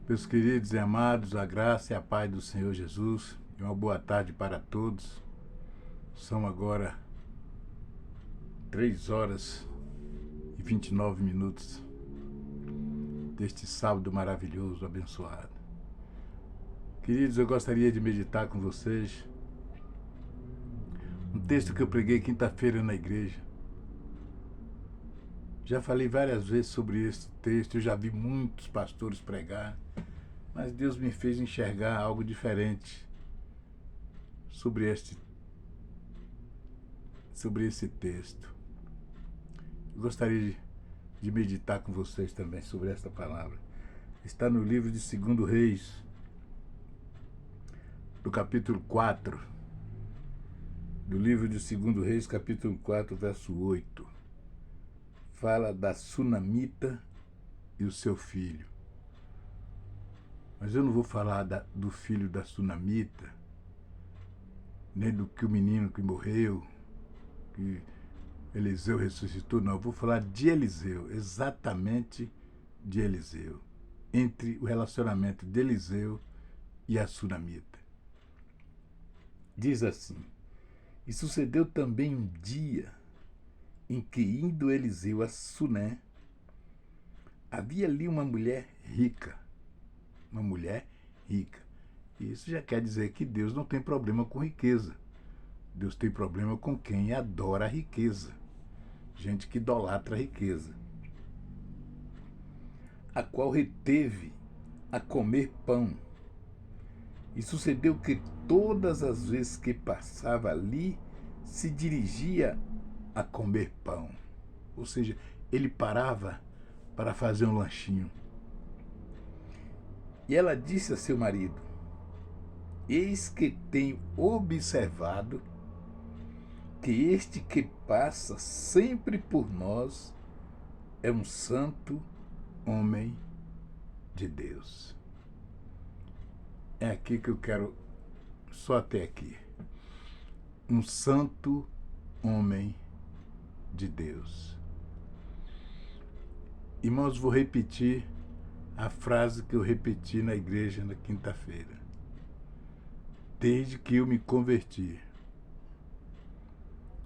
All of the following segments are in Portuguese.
Meus queridos e amados, a graça e a paz do Senhor Jesus e uma boa tarde para todos. São agora 3 horas e 29 minutos deste sábado maravilhoso, abençoado. Queridos, eu gostaria de meditar com vocês um texto que eu preguei quinta-feira na igreja. Já falei várias vezes sobre esse texto, eu já vi muitos pastores pregar, mas Deus me fez enxergar algo diferente sobre esse texto. Eu gostaria de meditar com vocês também sobre esta palavra. Está no livro de 2 Reis, do capítulo 4. Do livro de 2 Reis, capítulo 4, verso 8. Fala da sunamita e o seu filho. Mas eu não vou falar do filho da sunamita, nem do que o menino que morreu, que Eliseu ressuscitou, não. Eu vou falar de Eliseu, exatamente de Eliseu, entre o relacionamento de Eliseu e a sunamita. Diz assim: e sucedeu também um dia em que, indo Eliseu a Suné, havia ali uma mulher rica. Uma mulher rica. E isso já quer dizer que Deus não tem problema com riqueza. Deus tem problema com quem adora a riqueza. Gente que idolatra a riqueza. A qual reteve a comer pão. E sucedeu que todas as vezes que passava ali, se dirigia a comer pão. Ou seja, ele parava para fazer um lanchinho. E ela disse a seu marido: eis que tenho observado que este que passa sempre por nós é um santo homem de Deus. É aqui que eu quero, só até aqui. Um santo homem de Deus. Irmãos, vou repetir a frase que eu repeti na igreja na quinta-feira. Desde que eu me converti,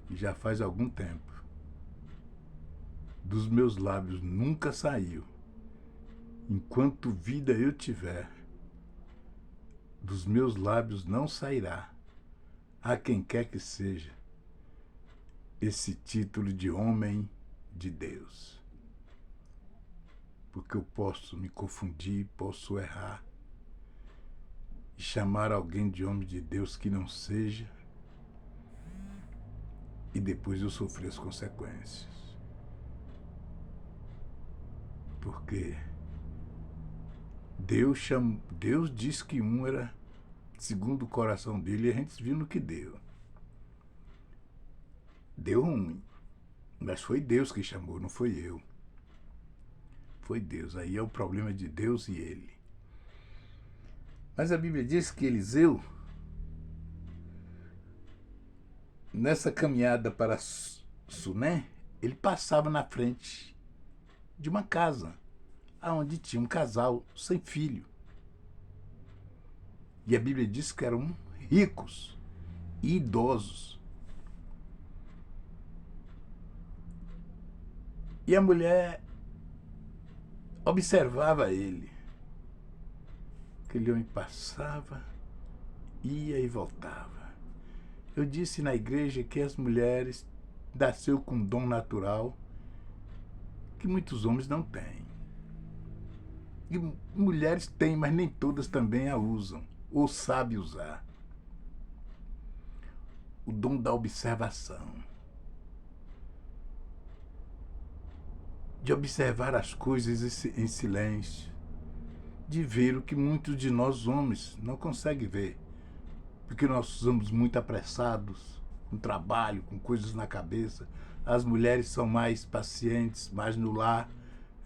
e já faz algum tempo, dos meus lábios nunca saiu, enquanto vida eu tiver, dos meus lábios não sairá, a quem quer que seja, esse título de homem de Deus. Porque eu posso me confundir, posso errar e chamar alguém de homem de Deus que não seja, e depois eu sofrer as consequências. Porque Deus disse que um era segundo o coração dele, e a gente viu no que deu. Deu ruim, mas foi Deus que chamou, não foi eu. Foi Deus, aí é o problema de Deus e ele. Mas a Bíblia diz que Eliseu, nessa caminhada para Suné, ele passava na frente de uma casa, onde tinha um casal sem filho. E a Bíblia diz que eram ricos e idosos. E a mulher observava ele. Aquele homem passava, ia e voltava. Eu disse na igreja que as mulheres nasceu com um dom natural que muitos homens não têm. E mulheres têm, mas nem todas também a usam, ou sabem usar. O dom da observação. De observar as coisas em silêncio. De ver o que muitos de nós homens não conseguem ver. Porque nós somos muito apressados, com trabalho, com coisas na cabeça. As mulheres são mais pacientes, mais no lar,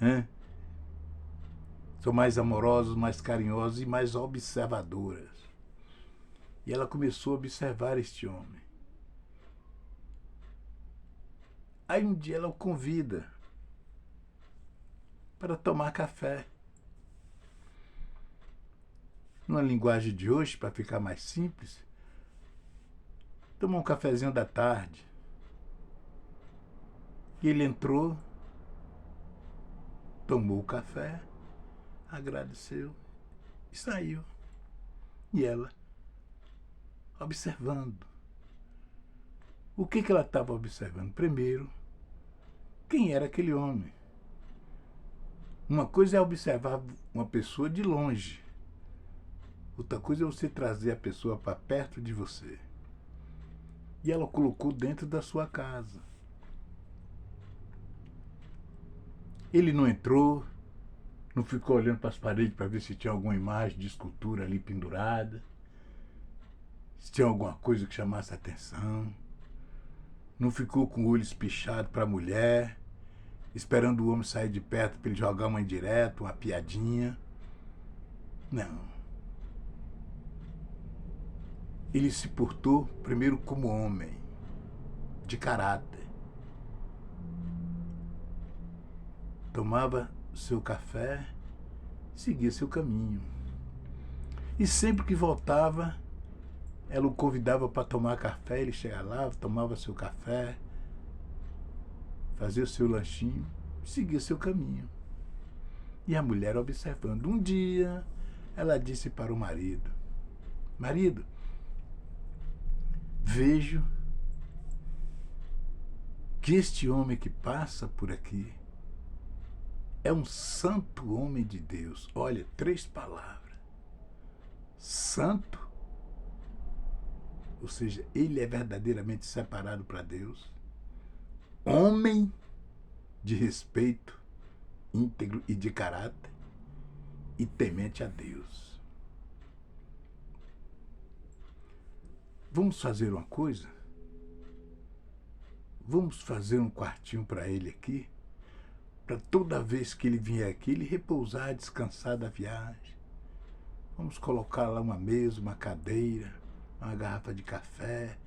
hein? São mais amorosas, mais carinhosas e mais observadoras. E ela começou a observar este homem. Aí um dia ela o convida para tomar café. numa linguagem de hoje, para ficar mais simples, tomou um cafezinho da tarde. E ele entrou, tomou o café, agradeceu e saiu. E ela, observando. O que ela estava observando? Primeiro, quem era aquele homem? Uma coisa é observar uma pessoa de longe. Outra coisa é você trazer a pessoa para perto de você. E ela colocou dentro da sua casa. Ele não entrou, não ficou olhando para as paredes para ver se tinha alguma imagem de escultura ali pendurada, se tinha alguma coisa que chamasse a atenção. Não ficou com o olho espichado para a mulher, esperando o homem sair de perto para ele jogar uma indireta, uma piadinha. Não. Ele se portou primeiro como homem, de caráter. Tomava seu café, seguia seu caminho. E sempre que voltava, ela o convidava para tomar café, ele chegava lá, tomava seu café, fazia o seu lanchinho, seguia seu caminho. E a mulher observando. Um dia, ela disse para o marido: marido, vejo que este homem que passa por aqui é um santo homem de Deus. Olha, 3 palavras. Santo, ou seja, ele é verdadeiramente separado para Deus. Homem de respeito, íntegro e de caráter, e temente a Deus. Vamos fazer uma coisa? Vamos fazer um quartinho para ele aqui, para toda vez que ele vier aqui, ele repousar, descansar da viagem. Vamos colocar lá uma mesa, uma cadeira, uma garrafa de café,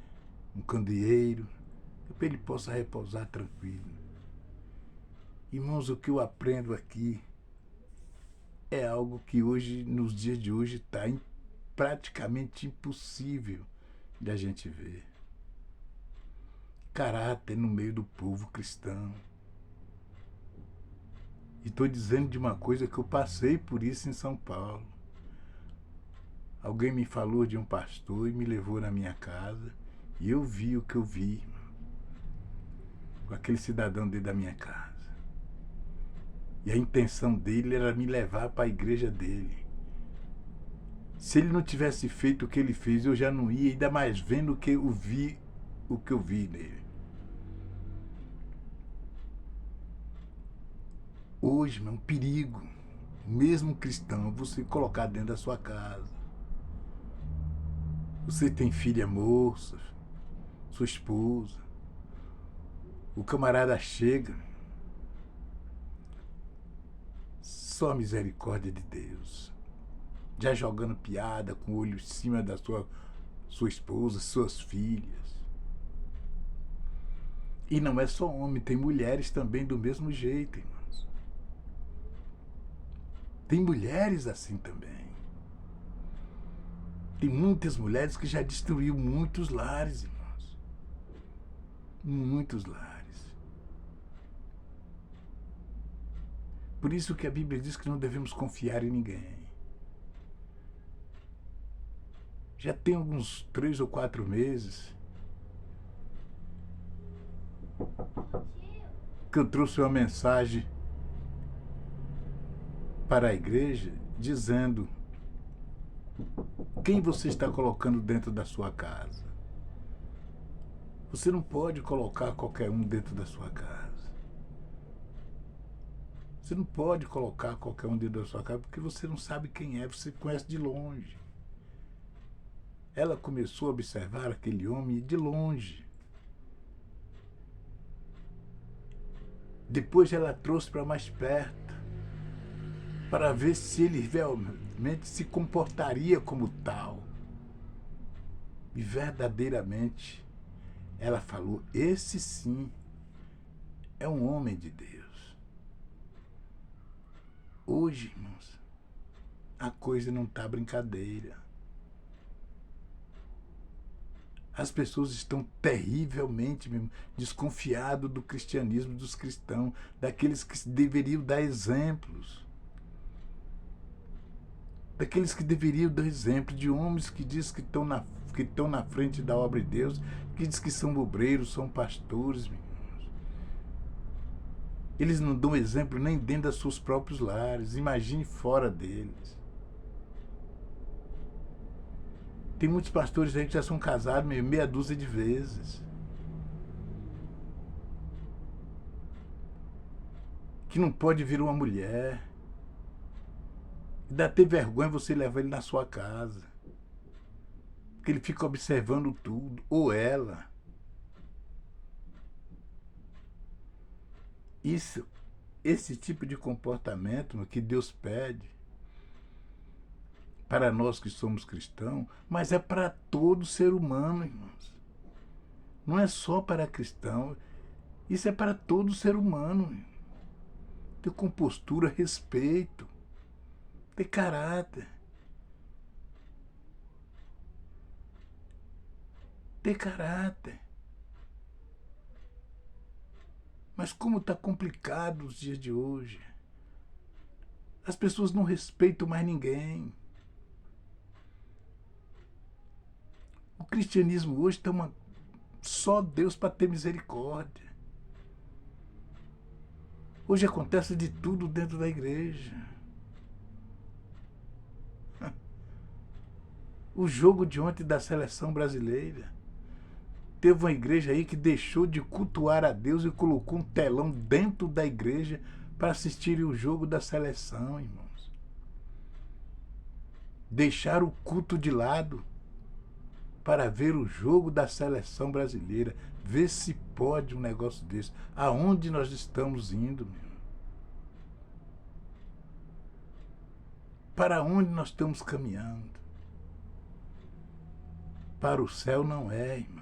um candeeiro, para ele possa repousar tranquilo. Irmãos, o que eu aprendo aqui é algo que hoje, nos dias de hoje, está praticamente impossível de a gente ver. Caráter no meio do povo cristão. E estou dizendo de uma coisa que eu passei por isso em São Paulo. Alguém me falou de um pastor e me levou na minha casa, e eu vi o que eu vi com aquele cidadão dentro da minha casa. E a intenção dele era me levar para a igreja dele. Se ele não tivesse feito o que ele fez, eu já não ia, ainda mais vendo o que eu vi nele. Hoje é um perigo, mesmo cristão, você colocar dentro da sua casa. Você tem filha moça, sua esposa, o camarada chega, só a misericórdia de Deus, já jogando piada com o olho em cima da sua esposa, suas filhas. E não é só homem, tem mulheres também do mesmo jeito, irmãos. Tem mulheres assim também. Tem muitas mulheres que já destruíram muitos lares, irmãos. Muitos lares. Por isso que a Bíblia diz que não devemos confiar em ninguém. Já tem uns 3 ou 4 meses que eu trouxe uma mensagem para a igreja dizendo: quem você está colocando dentro da sua casa? Você não pode colocar qualquer um dentro da sua casa. Você não pode colocar qualquer um dentro da sua casa porque você não sabe quem é, você conhece de longe. Ela começou a observar aquele homem de longe. Depois ela trouxe para mais perto, para ver se ele realmente se comportaria como tal. E verdadeiramente ela falou: esse sim é um homem de Deus. Hoje, irmãos, a coisa não está brincadeira. As pessoas estão terrivelmente desconfiadas do cristianismo, dos cristãos, daqueles que deveriam dar exemplos. Daqueles que deveriam dar exemplo, de homens que dizem que estão na frente da obra de Deus, que dizem que são obreiros, são pastores, meus irmãos. Eles não dão exemplo nem dentro dos seus próprios lares, imagine fora deles. Tem muitos pastores aí que já são casados meia dúzia de vezes. Que não pode vir uma mulher. Dá até vergonha você levar ele na sua casa. Porque ele fica observando tudo. Ou ela. Esse tipo de comportamento que Deus pede para nós que somos cristãos, mas é para todo ser humano, irmãos. Não é só para cristão. Isso é para todo ser humano. Ter compostura, respeito, ter caráter. Ter caráter. Mas como está complicado os dias de hoje. As pessoas não respeitam mais ninguém. O cristianismo hoje está só Deus para ter misericórdia. Hoje acontece de tudo dentro da igreja. O jogo de ontem da seleção brasileira. Teve uma igreja aí que deixou de cultuar a Deus e colocou um telão dentro da igreja para assistir o jogo da seleção, irmãos. Deixaram o culto de lado para ver o jogo da seleção brasileira. Ver se pode um negócio desse. Aonde nós estamos indo, meu? Para onde nós estamos caminhando? Para o céu não é, irmãos.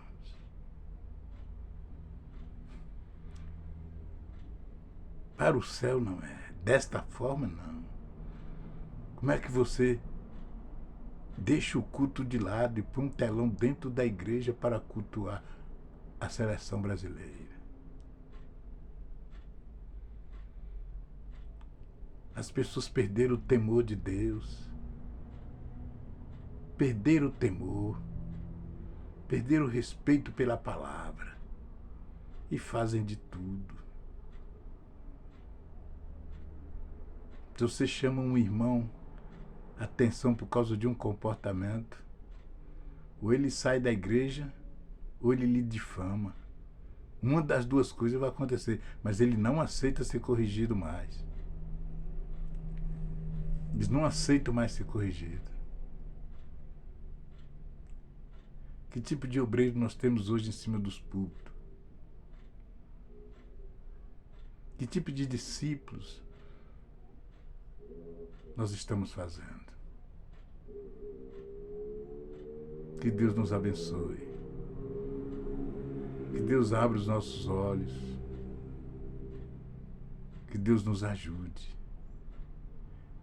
Para o céu não é. Desta forma, não. Como é que você deixa o culto de lado e põe um telão dentro da igreja para cultuar a seleção brasileira? As pessoas perderam o temor de Deus. Perderam o temor. Perderam o respeito pela palavra. E fazem de tudo. Se você chama um irmão a atenção por causa de um comportamento, ou ele sai da igreja, ou ele lhe difama. Uma das duas coisas vai acontecer, mas ele não aceita ser corrigido mais. Eles não aceitam mais ser corrigidos. Que tipo de obreiro nós temos hoje em cima dos púlpitos? Que tipo de discípulos nós estamos fazendo? Que Deus nos abençoe. Que Deus abra os nossos olhos. Que Deus nos ajude.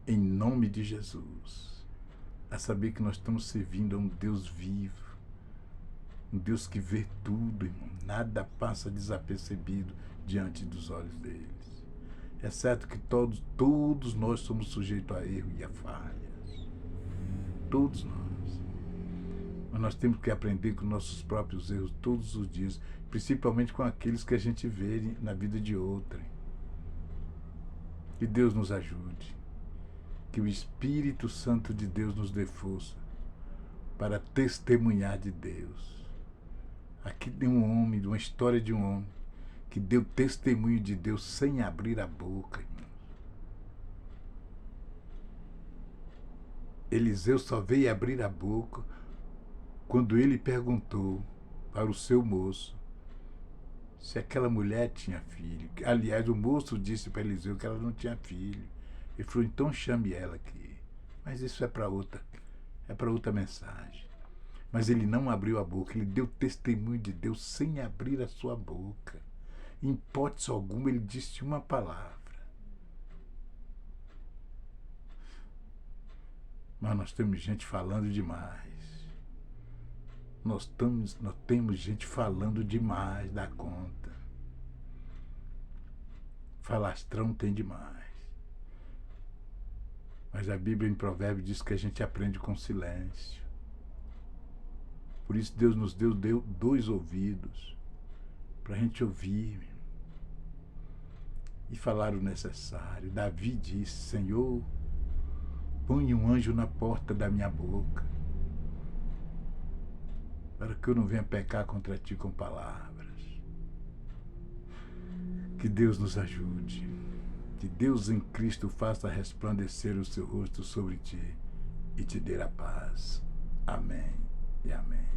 Em nome de Jesus. A saber que nós estamos servindo a um Deus vivo. Um Deus que vê tudo, irmão. Nada passa desapercebido diante dos olhos deles. É certo que todos nós somos sujeitos a erro e a falhas. Todos nós. Mas nós temos que aprender com nossos próprios erros todos os dias, principalmente com aqueles que a gente vê na vida de outrem. Que Deus nos ajude. Que o Espírito Santo de Deus nos dê força para testemunhar de Deus. Aqui tem um homem, uma história de um homem que deu testemunho de Deus sem abrir a boca, irmãos. Eliseu só veio abrir a boca quando ele perguntou para o seu moço se aquela mulher tinha filho. Aliás, o moço disse para Eliseu que ela não tinha filho. Ele falou, então chame ela aqui. Mas isso é para outra mensagem. Mas ele não abriu a boca, ele deu testemunho de Deus sem abrir a sua boca. Em hipótese alguma ele disse uma palavra. Mas nós temos gente falando demais. Nós temos gente falando demais da conta. Falastrão tem demais. Mas a Bíblia em Provérbios diz que a gente aprende com silêncio. Por isso Deus nos deu 2 ouvidos para a gente ouvir e falar o necessário. Davi disse: Senhor, põe um anjo na porta da minha boca, para que eu não venha pecar contra ti com palavras. Que Deus nos ajude. Que Deus em Cristo faça resplandecer o seu rosto sobre ti e te dê a paz. Amém e amém.